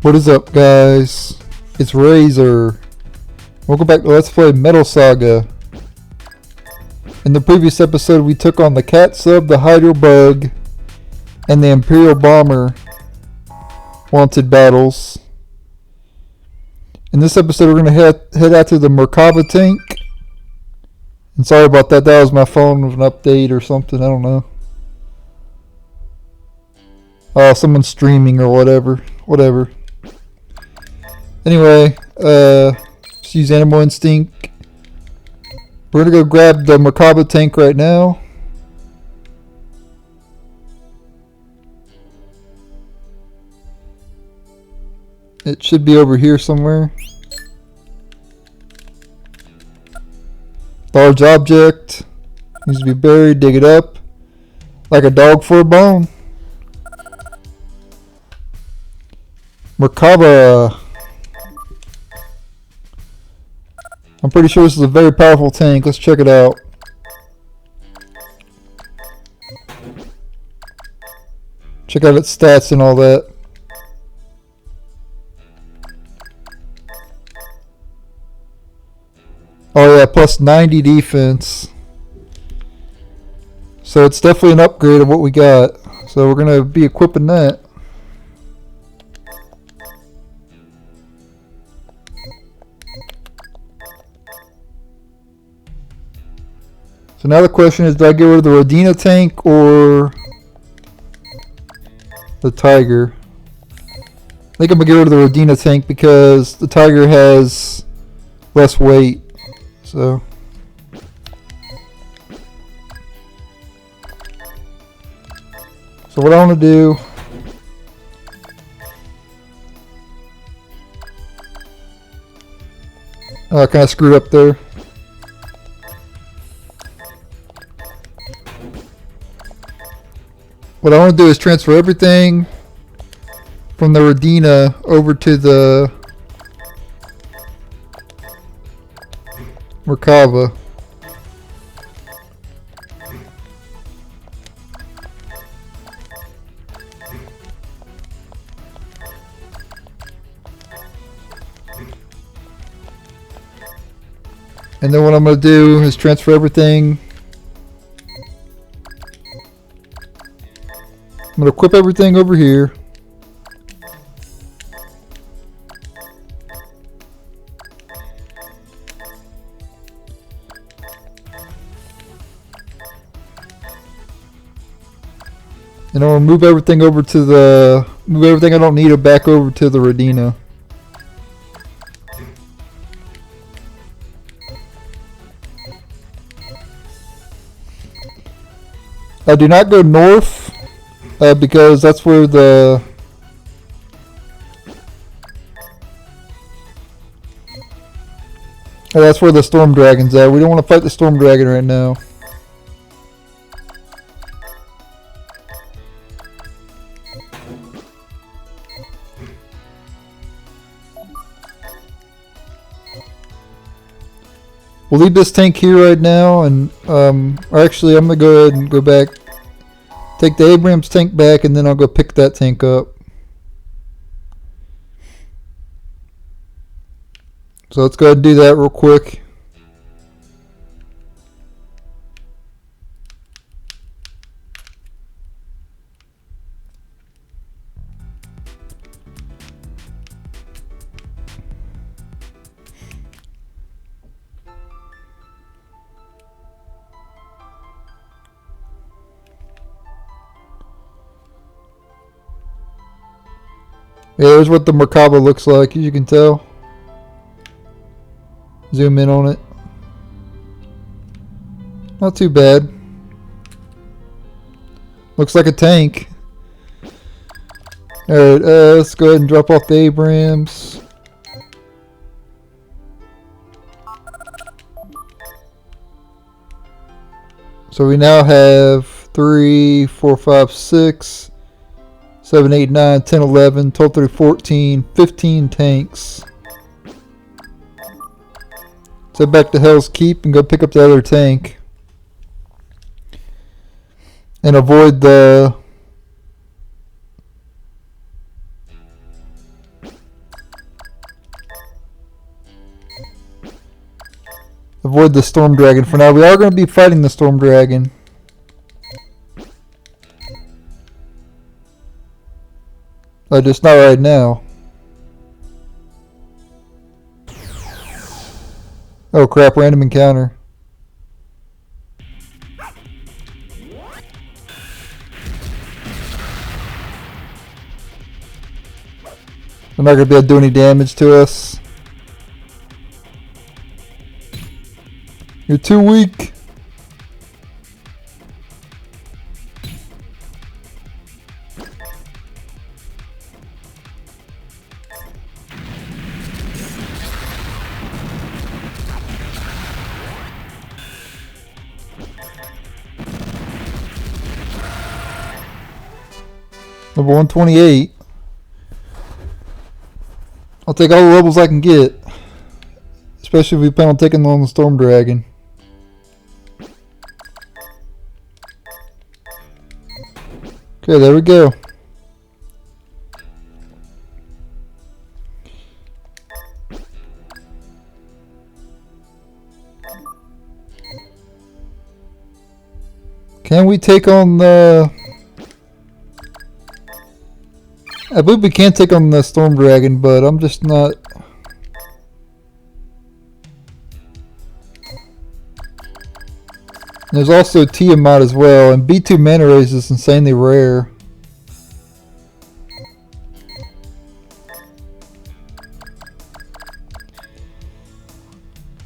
What is up, guys? It's Razor. Welcome back to Let's Play Metal Saga. In the previous episode, we took on the Cat Sub, the Hydro Bug, and the Imperial Bomber wanted battles. In this episode, we're going to head out to the Merkava tank. And sorry about that. That was my phone with an update or something. I don't know. Someone's streaming or whatever. Anyway, just use Animal Instinct. We're gonna go grab the Merkava tank right now. It should be over here somewhere. Large object. Needs to be buried. Dig it up. Like a dog for a bone. Merkava. I'm pretty sure this is a very powerful tank. Let's check it out. Check out its stats and all that. Oh yeah, plus 90 defense. So it's definitely an upgrade of what we got. So we're going to be equipping that. So now the question is, do I get rid of the Rodina tank or the Tiger? I think I'm going to get rid of the Rodina tank because the Tiger has less weight. So what I want to do, I kind of screwed up there. What I want to do is transfer everything from the Rodina over to the Merkava. And then what I'm going to do is transfer everything. I'm going to equip everything over here. And I'm going to move everything over to move everything I don't need it back over to the Rodina. I do not go north. Because that's where that's where the Storm Dragon's at. We don't want to fight the Storm Dragon right now. We'll leave this tank here right now, and actually I'm gonna go ahead and go back. Take the Abrams tank back, and then I'll go pick that tank up. So let's go ahead and do that real quick. Yeah, here's what the Merkava looks like, as you can tell. Zoom in on it. Not too bad. Looks like a tank. Alright, let's go ahead and drop off the Abrams. So we now have 3, 4, 5, 6, 7, 8, 9, 10, 11, 12, 13, 14, 15 tanks. So back to Hell's Keep and go pick up the other tank. And avoid the avoid the Storm Dragon for now. We are going to be fighting the Storm Dragon. Just not right now. Oh crap, random encounter. They're not going to be able to do any damage to us. You're too weak. Level 128. I'll take all the levels I can get. Especially if we plan on taking on the Storm Dragon. Okay, there we go. Can we take on the... I believe we can take on the Storm Dragon, but I'm just not... There's also Tiamat as well, and B2 Manta Ray is insanely rare.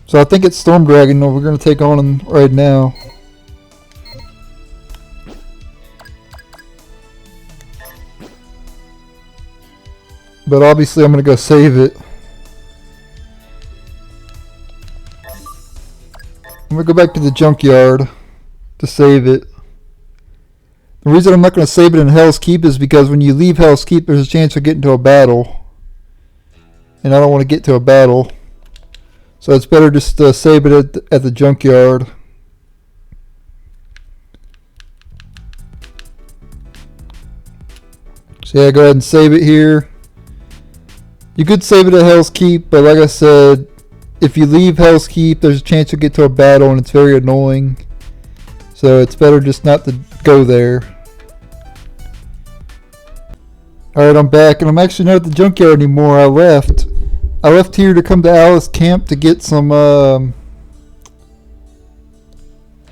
So I think it's Storm Dragon that we're going to take on right now. But obviously I'm going to go save it. I'm going to go back to the junkyard to save it. The reason I'm not going to save it in Hell's Keep is because when you leave Hell's Keep there's a chance of getting to a battle. And I don't want to get to a battle. So it's better just to save it at the junkyard. So yeah, go ahead and save it here. You could save it at Hell's Keep, but like I said, if you leave Hell's Keep, there's a chance you'll get to a battle and it's very annoying. So it's better just not to go there. Alright, I'm back, and I'm actually not at the junkyard anymore. I left here to come to Alice Camp to get some,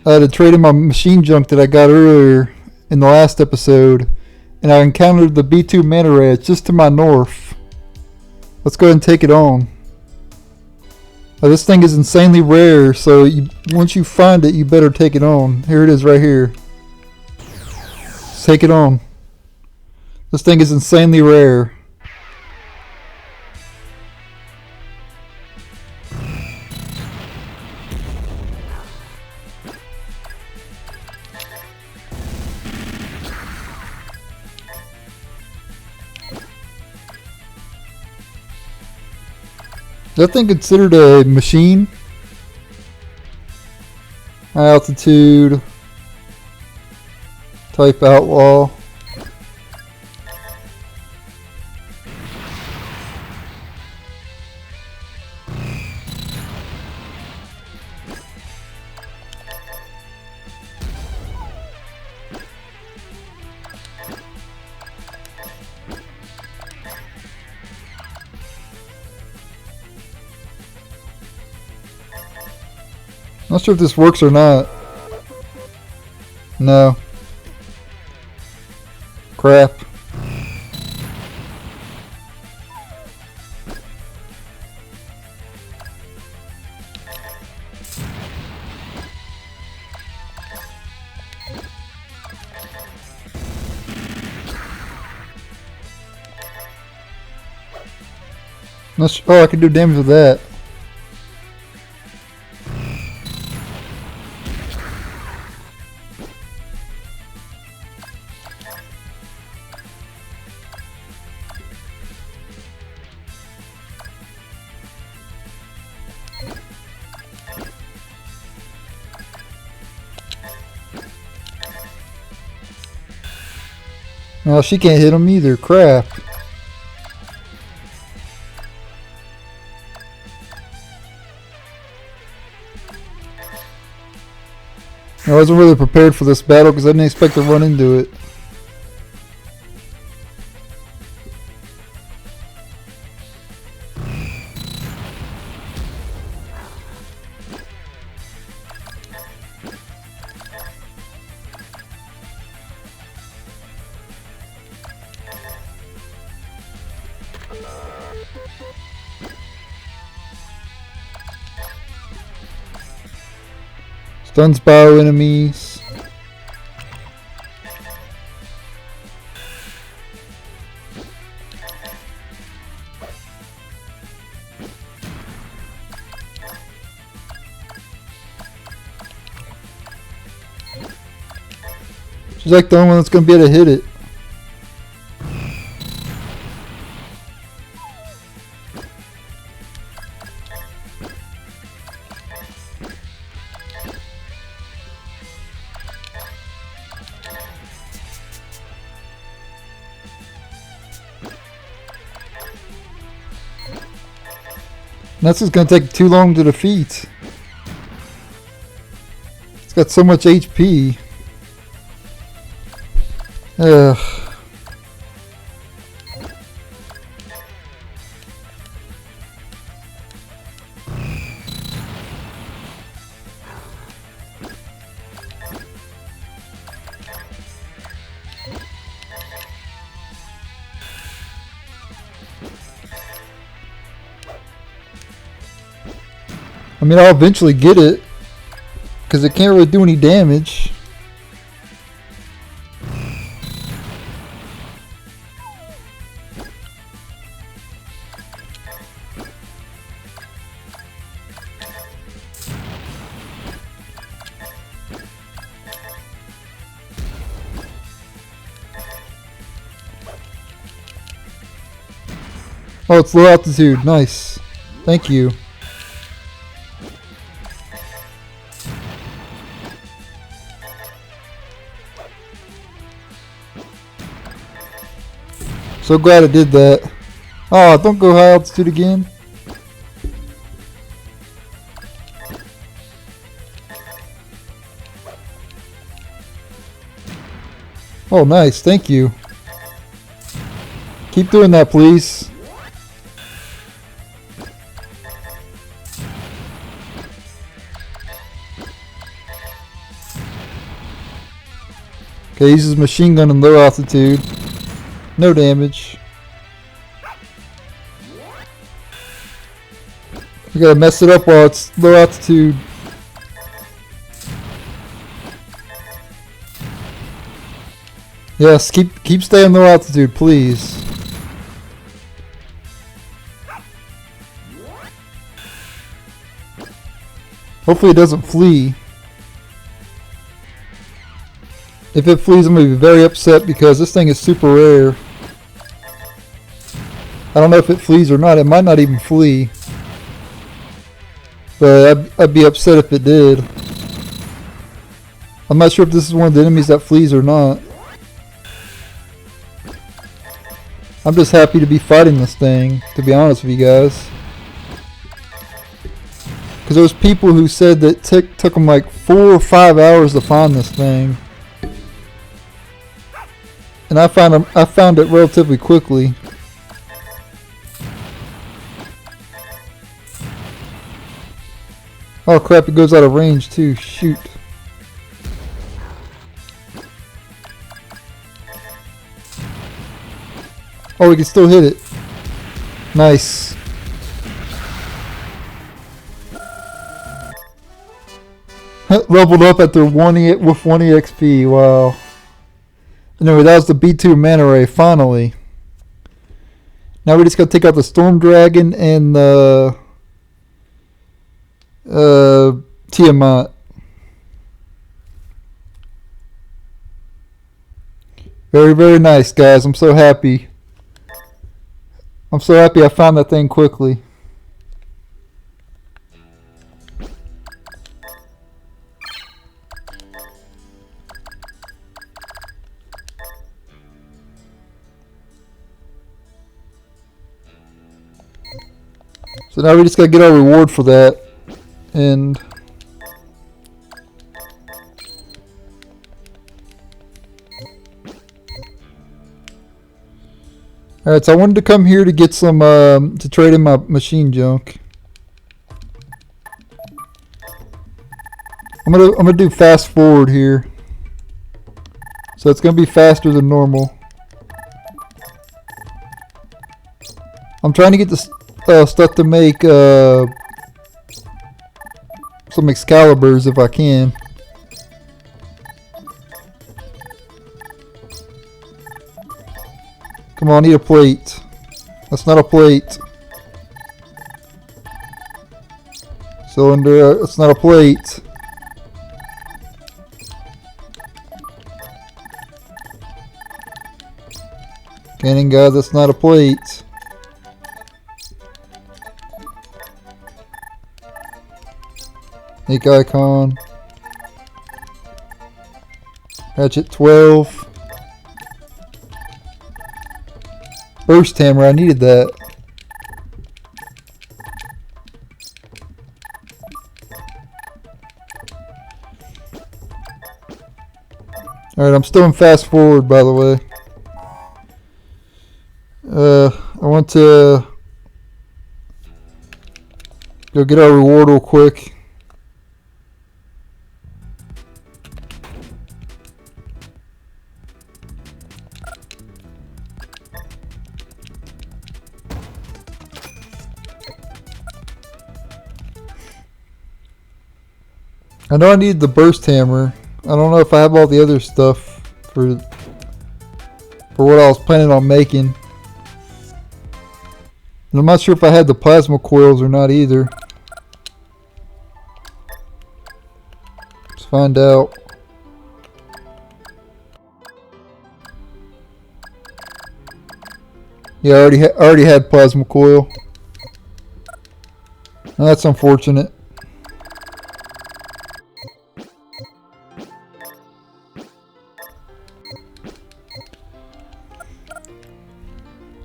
to trade in my machine junk that I got earlier in the last episode. And I encountered the B2 Manta Ray. It's just to my north. Let's go ahead and take it on. This thing is insanely rare, so once you find it, you better take it on. Here it is right here. Let's take it on. This thing is insanely rare. Is that thing considered a machine? High altitude. Type outlaw. Not sure if this works or not. No. Crap. Oh, I can do damage with that. No, she can't hit him either. Crap. I wasn't really prepared for this battle because I didn't expect to run into it. Stuns bio enemies. She's like the only one that's going to be able to hit it. That's just going to take too long to defeat. It's got so much HP. Ugh. I mean, I'll eventually get it, because it can't really do any damage. Oh, it's low altitude. Nice. Thank you. So glad I did that. Oh, don't go high altitude again. Oh, nice. Thank you. Keep doing that, please. Okay, he uses machine gun in low altitude. No damage. We gotta mess it up while it's low altitude. Yes, keep staying low altitude, please. Hopefully it doesn't flee. If it flees, I'm gonna be very upset because this thing is super rare. I don't know if it flees or not. It might not even flee. But I'd be upset if it did. I'm not sure if this is one of the enemies that flees or not. I'm just happy to be fighting this thing, to be honest with you guys. Because there was people who said that it took them like 4 or 5 hours to find this thing. And I found it relatively quickly. Oh crap, it goes out of range too. Shoot. Oh, we can still hit it. Nice. Leveled up at their with 1 EXP. Wow. Anyway, that was the B2 Manta Ray, finally. Now we just gotta take out the Storm Dragon and the Tiamat. Very, very nice, guys. I'm so happy. I'm so happy I found that thing quickly. So now we just gotta get our reward for that. And Alright, so I wanted to come here to get some, to trade in my machine junk. I'm gonna do fast forward here. So it's gonna be faster than normal. I'm trying to get this stuff to make some Excaliburs if I can. Come on, I need a plate. That's not a plate. Cylinder, that's not a plate. Cannon guys, that's not a plate. Make icon. Hatchet 12. Burst hammer, I needed that. Alright, I'm still in fast forward by the way. I want to go get our reward real quick. I know I need the burst hammer. I don't know if I have all the other stuff for what I was planning on making. And I'm not sure if I had the plasma coils or not either. Let's find out. Yeah, I already had plasma coil. Well, that's unfortunate.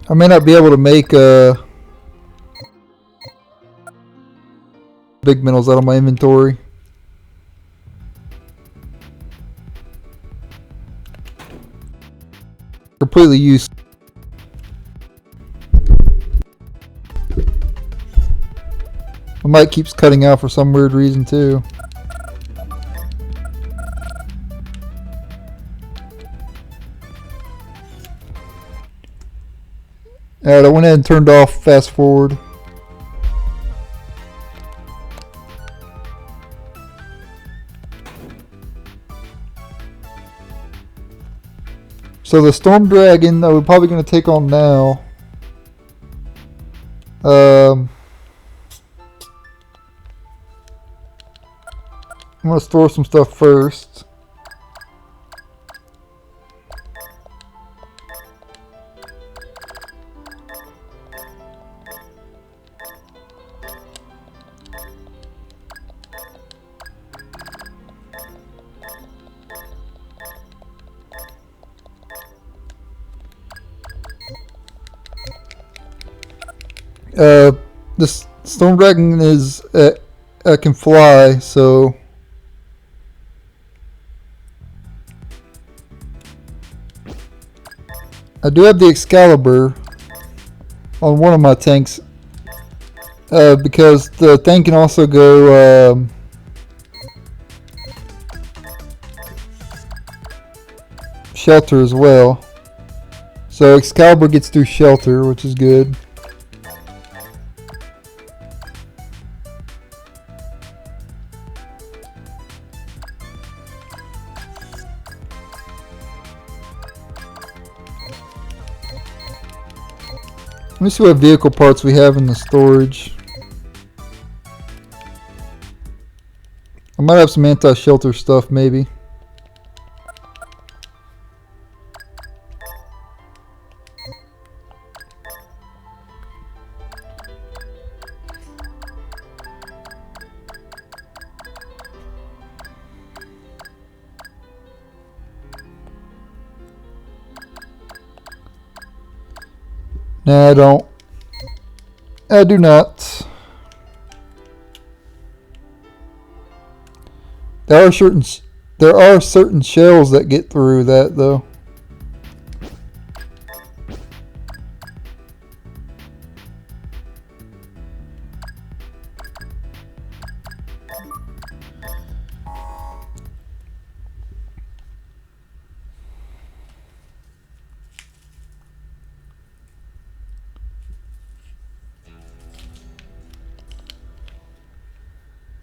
I may not be able to make big metals out of my inventory. Completely used. My mic keeps cutting out for some weird reason too. Alright, I went ahead and turned off fast forward. So the Storm Dragon that we're probably going to take on now. I'm going to store some stuff first. This Storm Dragon is can fly, so I do have the Excalibur on one of my tanks because the tank can also go shelter as well. So Excalibur gets through shelter, which is good. Let me see what vehicle parts we have in the storage. I might have some anti-shelter stuff, maybe. No, I don't. I do not. There are certain shells that get through that though.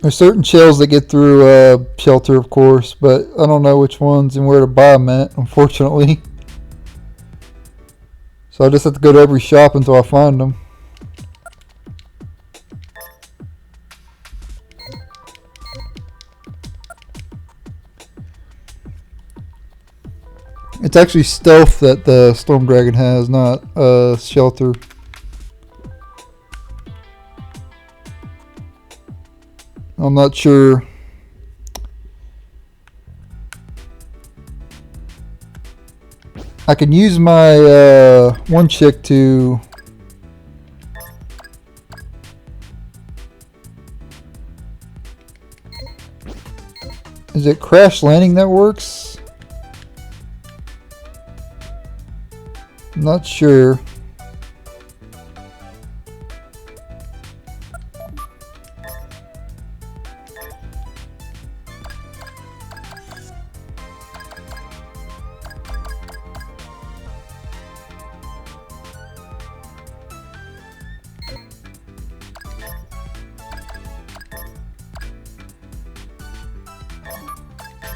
There's certain shells that get through shelter, of course, but I don't know which ones and where to buy them at, unfortunately. So I just have to go to every shop until I find them. It's actually stealth that the Storm Dragon has, not shelter. I'm not sure. I can use my one chick to is it crash landing that works? I'm not sure.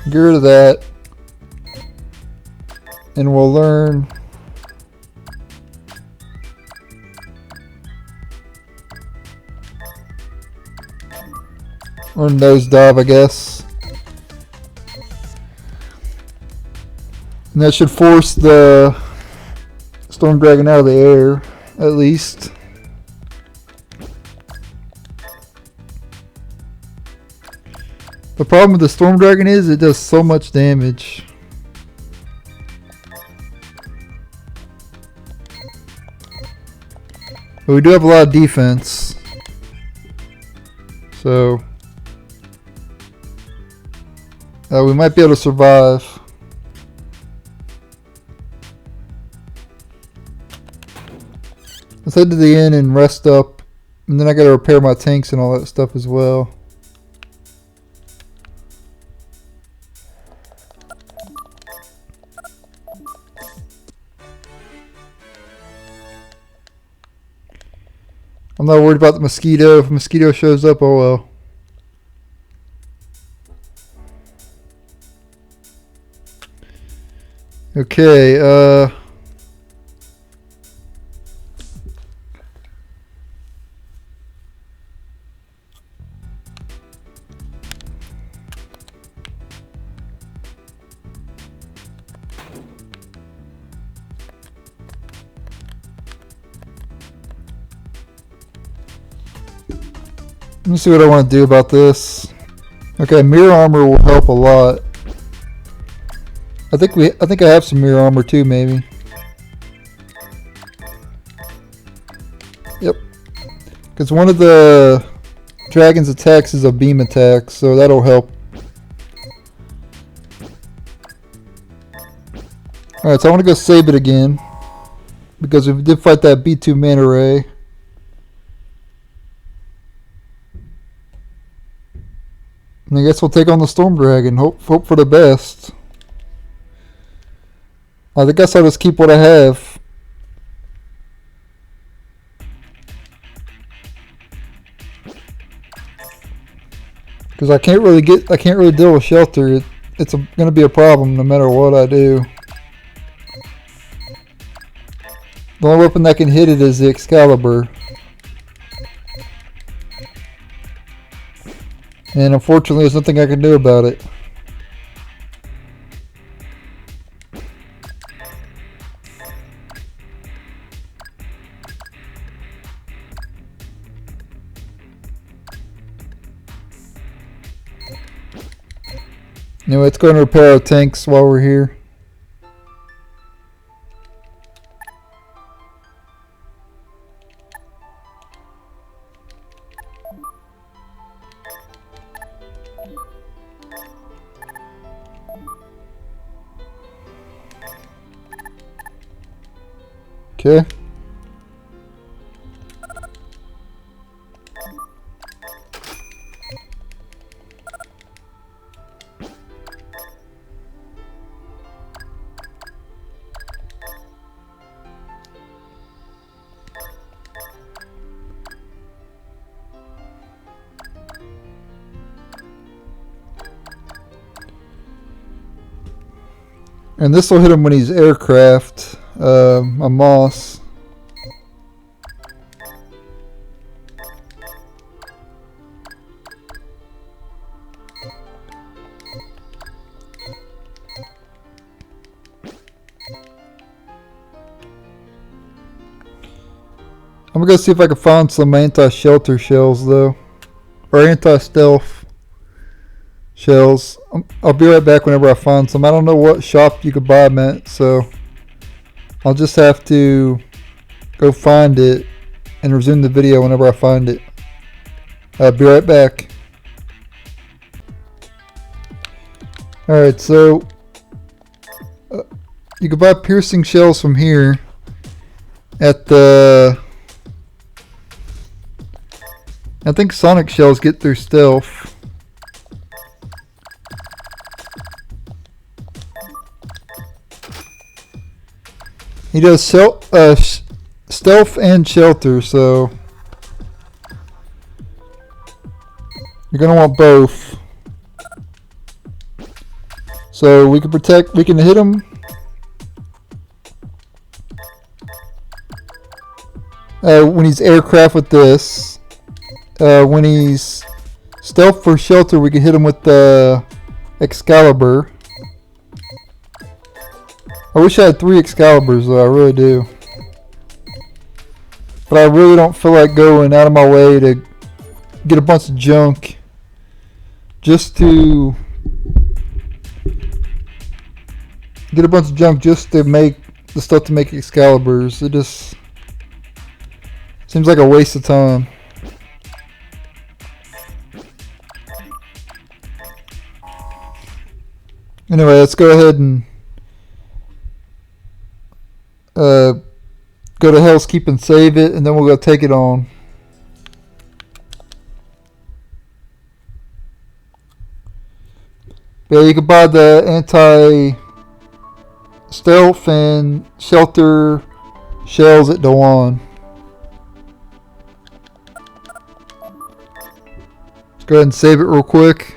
Get rid of that, and we'll learn nosedive, I guess, and that should force the Storm Dragon out of the air, at least. The problem with the Storm Dragon is it does so much damage. But we do have a lot of defense. So we might be able to survive. Let's head to the inn and rest up. And then I gotta repair my tanks and all that stuff as well. I'm not worried about the mosquito. If a mosquito shows up, oh well. Okay, let me see what I want to do about this. Okay, mirror armor will help a lot. I think I have some mirror armor too, maybe. Yep. Because one of the dragon's attacks is a beam attack, so that'll help. Alright, so I want to go save it again. Because we did fight that B2 Manta Ray. And I guess we'll take on the Storm Dragon. Hope for the best. I guess I'll just keep what I have. Because I can't really deal with shelter. It's gonna be a problem no matter what I do. The only weapon that can hit it is the Excalibur. And unfortunately, there's nothing I can do about it. Anyway, let's go and repair our tanks while we're here. Okay. And this will hit him when he's aircraft. A moss. I'm gonna go see if I can find some anti-shelter shells though. Or anti-stealth shells. I'll be right back whenever I find some. I don't know what shop you could buy them at, so I'll just have to go find it and resume the video whenever I find it. I'll be right back. Alright, so you can buy piercing shells from here at the... I think sonic shells get through stealth. He does stealth and shelter, so you're gonna want both. So we can hit him. When he's aircraft with this. When he's stealth for shelter, we can hit him with the Excalibur. I wish I had 3 Excaliburs though, I really do. But I really don't feel like going out of my way to get a bunch of junk just to make the stuff to make Excaliburs. It just seems like a waste of time. Anyway, let's go ahead and go to Hell's Keep and save it, and then we'll go take it on. Yeah, you can buy the anti-stealth and shelter shells at Dawn. Let's go ahead and save it real quick.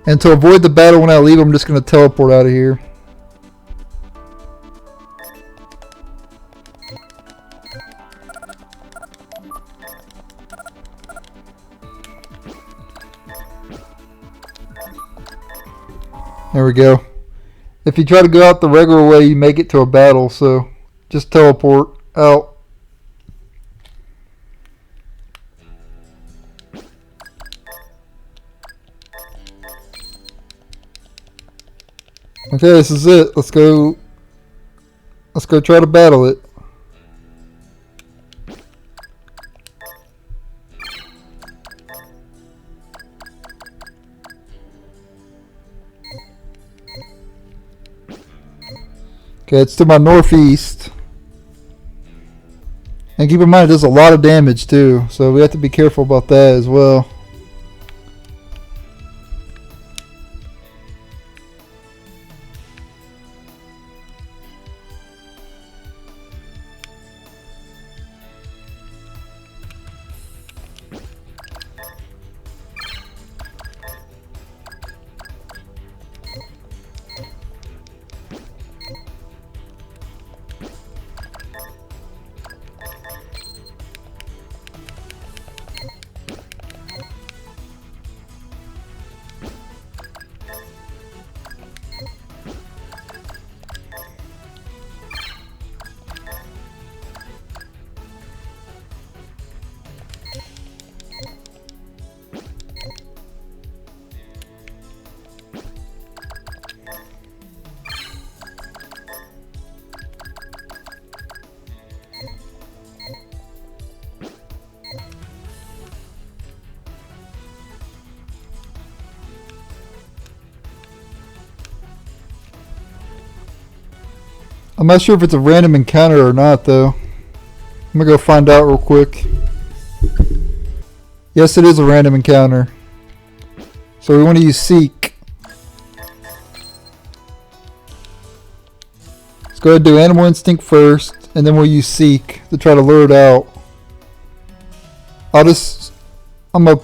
And to avoid the battle when I leave, I'm just going to teleport out of here. There we go. If you try to go out the regular way, you may get to a battle, so just teleport out. Okay, this is it. Let's go try to battle it. Okay, it's to my northeast. And keep in mind it does a lot of damage too, so we have to be careful about that as well. I'm not sure if it's a random encounter or not though. I'm gonna go find out real quick. Yes, it is a random encounter. So we want to use Seek. Let's go ahead and do Animal Instinct first, and then we'll use Seek to try to lure it out. I'll I'm gonna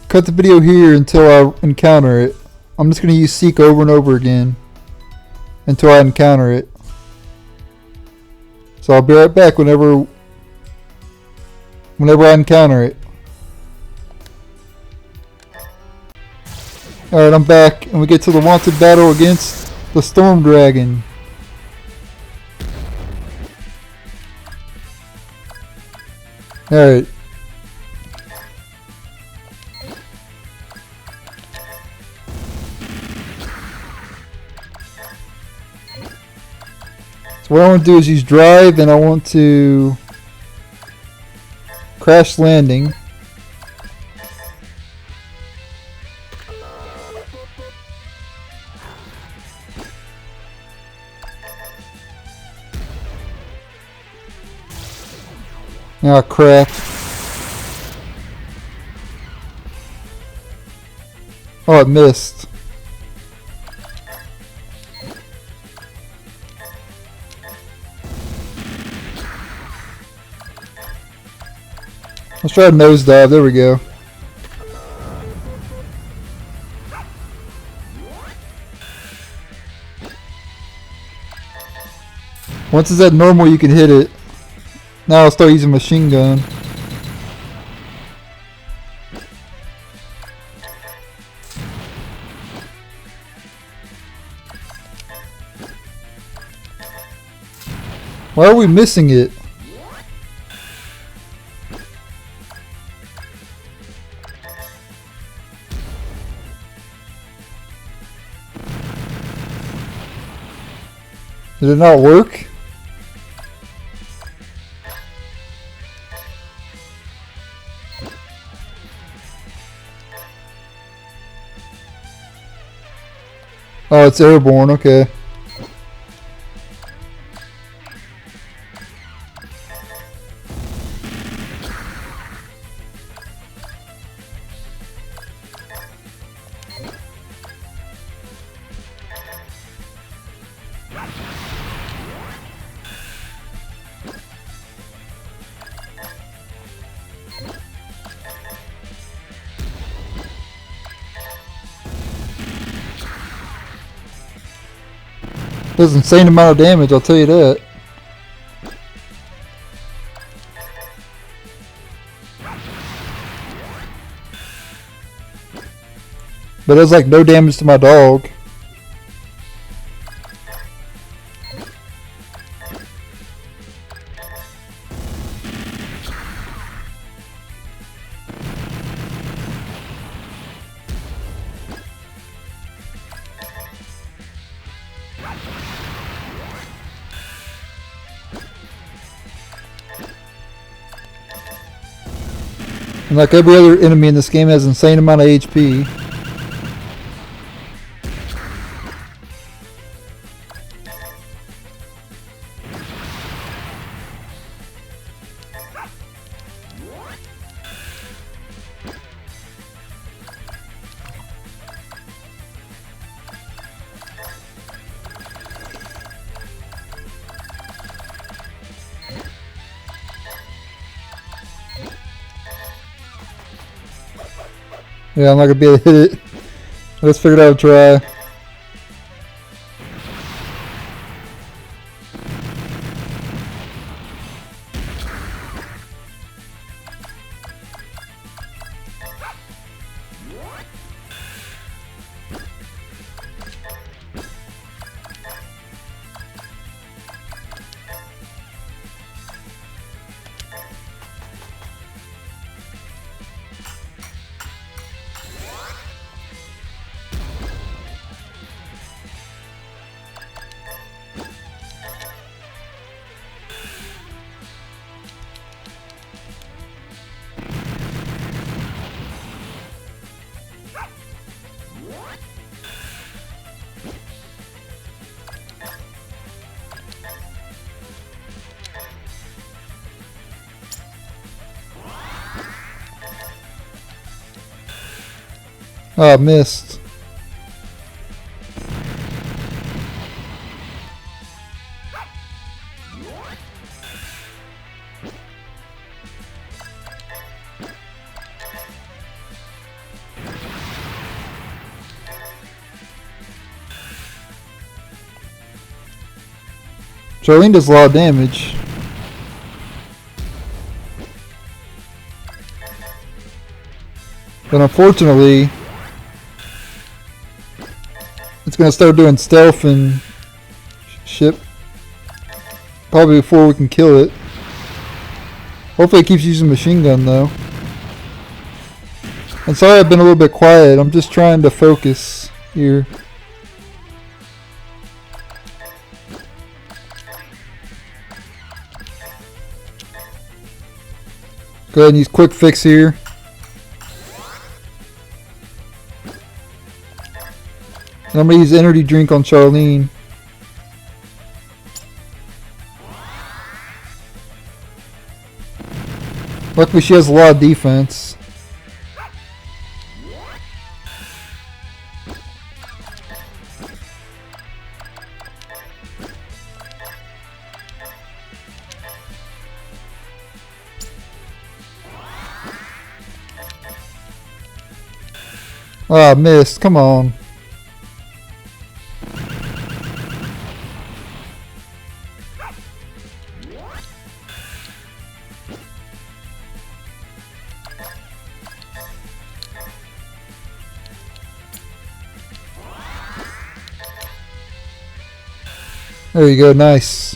cut the video here until I encounter it. I'm just gonna use seek over and over again until I encounter it. So I'll be right back whenever I encounter it. Alright, I'm back, and we get to the wanted battle against the Storm Dragon. Alright. So what I want to do is use drive, and I want to crash landing. Ah, crap. Oh, it missed. Let's try a nosedive. There we go. Once it's at normal, you can hit it. Now I'll start using machine gun. Why are we missing it? Did it not work? Oh, it's airborne, okay. Does an insane amount of damage, I'll tell you that. But it does like no damage to my dog. And like every other enemy in this game has an insane amount of HP. Yeah, I'm not gonna be able to hit it. Let's figure it out and try. Oh, I missed. Charlene does a lot of damage. But unfortunately, it's going to start doing stealth and shit. Probably before we can kill it. Hopefully it keeps using machine gun though. I'm sorry I've been a little bit quiet. I'm just trying to focus here. Go ahead and use quick fix here. And I'm going to use energy drink on Charlene. Luckily she has a lot of defense. Ah, missed. Come on. There you go, nice.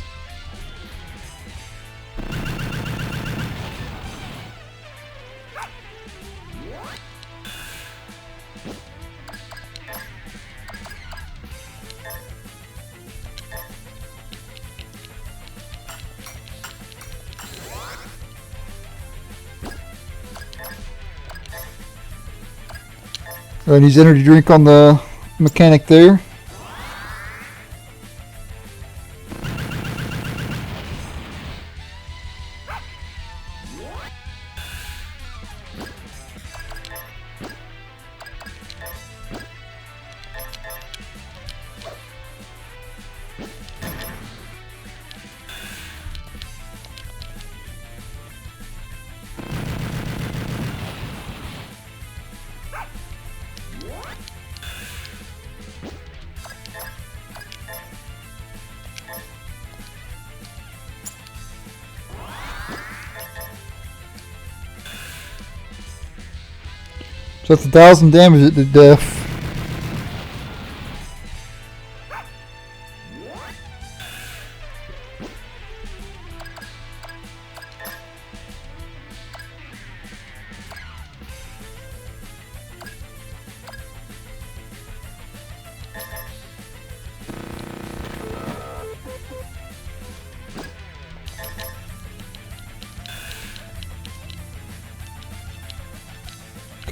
Alright, use energy drink on the mechanic there. So that's 1,000 damage it to death.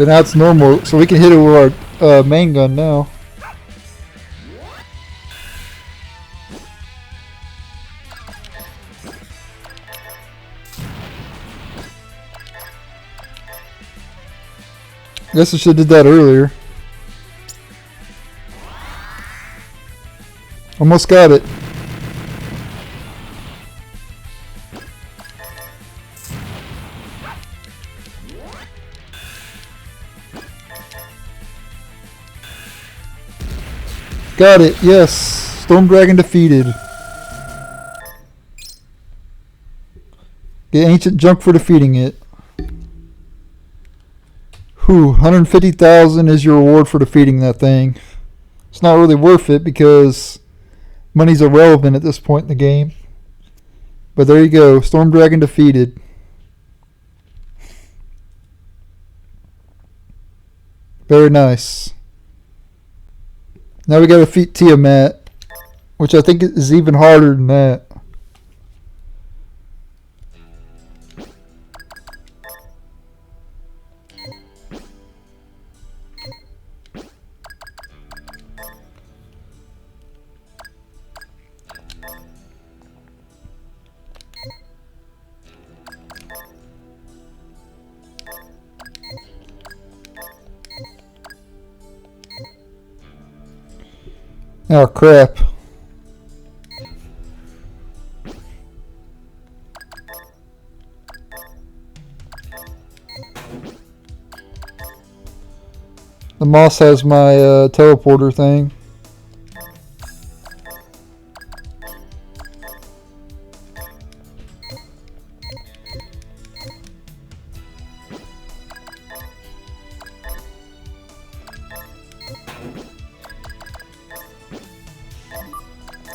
Okay, now it's normal, so we can hit it with our main gun now. Guess I should have did that earlier. Almost got it. Got it, yes. Storm Dragon defeated. Get ancient junk for defeating it. Whew, 150,000 is your reward for defeating that thing. It's not really worth it because money's irrelevant at this point in the game. But there you go, Storm Dragon defeated. Very nice. Now we gotta defeat Tiamat, which I think is even harder than that. Oh crap. The moss has my teleporter thing.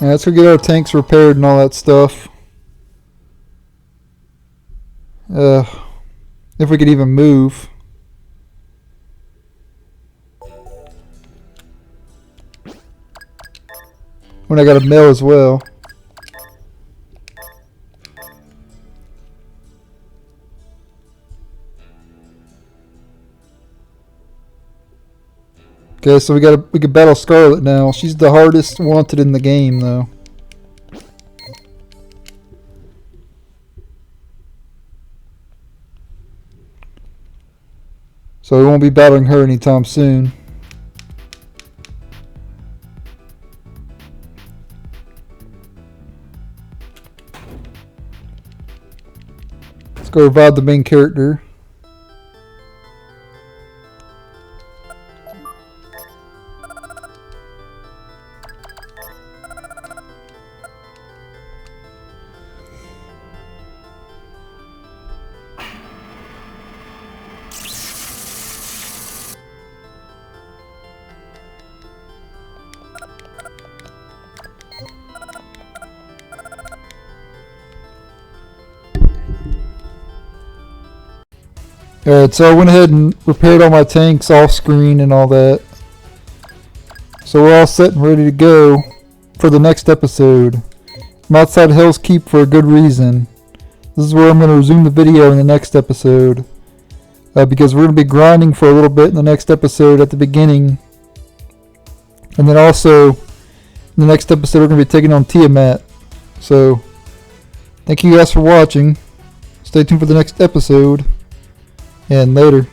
Yeah, let's go get our tanks repaired and all that stuff. If we could even move. When I got a mill as well. Okay, so we can battle Scarlet now. She's the hardest wanted in the game though. So we won't be battling her anytime soon. Let's go revive the main character. Alright, so I went ahead and repaired all my tanks off screen and all that. So we're all set and ready to go for the next episode. I'm outside Hell's Keep for a good reason. This is where I'm going to resume the video in the next episode. Because we're going to be grinding for a little bit in the next episode at the beginning. And then also, in the next episode we're going to be taking on Tiamat. So, thank you guys for watching. Stay tuned for the next episode. And later.